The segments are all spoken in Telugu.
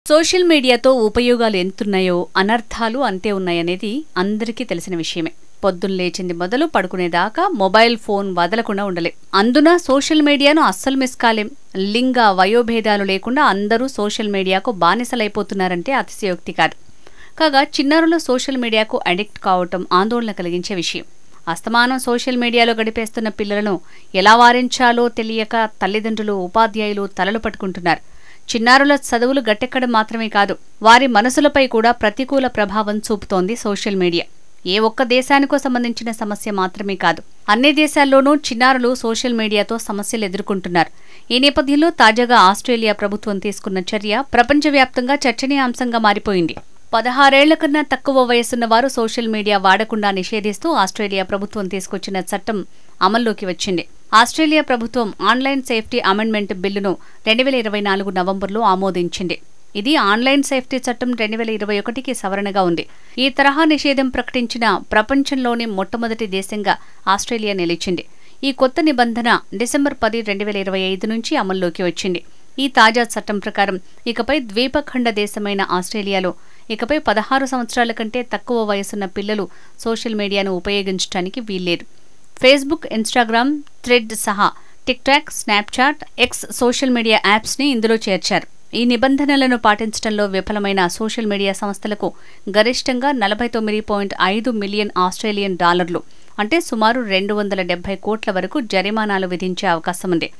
సోషల్ మీడియాతో ఉపయోగాలు ఎంతున్నాయో అనర్థాలు అంతే ఉన్నాయనేది అందరికీ తెలిసిన విషయమే. పొద్దున్న లేచింది మొదలు పడుకునేదాకా మొబైల్ ఫోన్ వదలకుండా ఉండలేం. అందున సోషల్ మీడియాను అస్సలు మిస్ కాలేం. లింగ వయోభేదాలు లేకుండా అందరూ సోషల్ మీడియాకు బానిసలైపోతున్నారంటే అతిశయోక్తి కాదు. కాగా చిన్నారులు సోషల్ మీడియాకు అడిక్ట్ కావటం ఆందోళన కలిగించే విషయం. అస్తమానం సోషల్ మీడియాలో గడిపేస్తున్న పిల్లలను ఎలా వారించాలో తెలియక తల్లిదండ్రులు, ఉపాధ్యాయులు తలలు పట్టుకుంటున్నారు. చిన్నారుల చదువులు గట్టెక్కడం మాత్రమే కాదు, వారి మనసులపై కూడా ప్రతికూల ప్రభావం చూపుతోంది సోషల్ మీడియా. ఏ ఒక్క దేశానికో సంబంధించిన సమస్య మాత్రమే కాదు, అన్ని దేశాల్లోనూ చిన్నారులు సోషల్ మీడియాతో సమస్యలు ఎదుర్కొంటున్నారు. ఈ నేపథ్యంలో తాజాగా ఆస్ట్రేలియా ప్రభుత్వం తీసుకున్న చర్య ప్రపంచవ్యాప్తంగా చర్చనీయాంశంగా మారిపోయింది. 16 ఏళ్ల కన్నా తక్కువ వయసున్న వారు సోషల్ మీడియా వాడకుండా నిషేధిస్తూ ఆస్ట్రేలియా ప్రభుత్వం తీసుకొచ్చిన చట్టం అమల్లోకి వచ్చింది. ఆస్ట్రేలియా ప్రభుత్వం ఆన్లైన్ సేఫ్టీ అమెండ్మెంట్ బిల్లును 2024 నవంబర్లో ఆమోదించింది. ఇది ఆన్లైన్ సేఫ్టీ చట్టం 2021కి సవరణగా ఉంది. ఈ తరహా నిషేధం ప్రకటించిన ప్రపంచంలోని మొట్టమొదటి దేశంగా ఆస్ట్రేలియా నిలిచింది. ఈ కొత్త నిబంధన డిసెంబర్ 10, 2025 నుంచి అమల్లోకి వచ్చింది. ఈ తాజా చట్టం ప్రకారం ఇకపై ద్వీపఖండ దేశమైన ఆస్ట్రేలియాలో ఇకపై 16 సంవత్సరాల కంటే తక్కువ వయసున్న పిల్లలు సోషల్ మీడియాను ఉపయోగించడానికి వీల్లేదు. ఫేస్బుక్, ఇన్స్టాగ్రామ్, థ్రెడ్ సహా TikTok, Snapchat, X social media యాప్స్ని ఇందులో చేర్చారు. ఈ నిబంధనలను పాటించడంలో విఫలమైన సోషల్ మీడియా సంస్థలకు గరిష్టంగా 49.5 మిలియన్ ఆస్ట్రేలియన్ డాలర్లు అంటే సుమారు 270 కోట్ల వరకు జరిమానాలు విధించే అవకాశం ఉంది.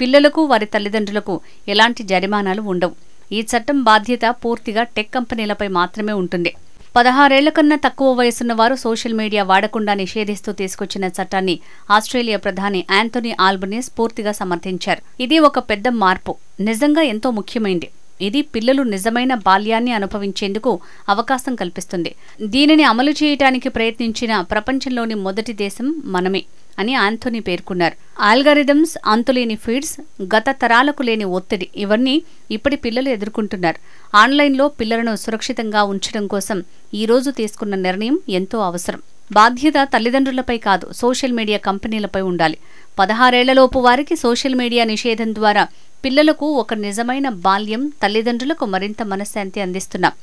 పిల్లలకు, వారి తల్లిదండ్రులకు ఎలాంటి జరిమానాలు ఉండవు. ఈ చట్టం బాధ్యత పూర్తిగా టెక్ కంపెనీలపై మాత్రమే ఉంటుంది. 16 ఏళ్ల కన్నా తక్కువ వయసున్న వారు సోషల్ మీడియా వాడకుండా నిషేధిస్తూ తీసుకొచ్చిన చట్టాన్ని ఆస్ట్రేలియా ప్రధాని ఆంథోనీ ఆల్బనీస్ పూర్తిగా సమర్థించారు. ఇది ఒక పెద్ద మార్పు, నిజంగా ఎంతో ముఖ్యమైంది. ఇది పిల్లలు నిజమైన బాల్యాన్ని అనుభవించేందుకు అవకాశం కల్పిస్తుంది. దీనిని అమలు చేయడానికి ప్రయత్నించిన ప్రపంచంలోని మొదటి దేశం మనమే అని ఆంథోనీ పేర్కొన్నారు. ఆల్గారిథమ్స్, అంతులేని ఫీడ్స్, గత తరాలకు లేని ఒత్తిడి ఇవన్నీ ఇప్పటి పిల్లలు ఎదుర్కొంటున్నారు. ఆన్లైన్లో పిల్లలను సురక్షితంగా ఉంచడం కోసం ఈ రోజు తీసుకున్న నిర్ణయం ఎంతో అవసరం. బాధ్యత తల్లిదండ్రులపై కాదు, సోషల్ మీడియా కంపెనీలపై ఉండాలి. 16 ఏళ్లలోపు వారికి సోషల్ మీడియా నిషేధం ద్వారా పిల్లలకు ఒక నిజమైన బాల్యం, తల్లిదండ్రులకు మరింత మనశ్శాంతి అందిస్తున్నాం.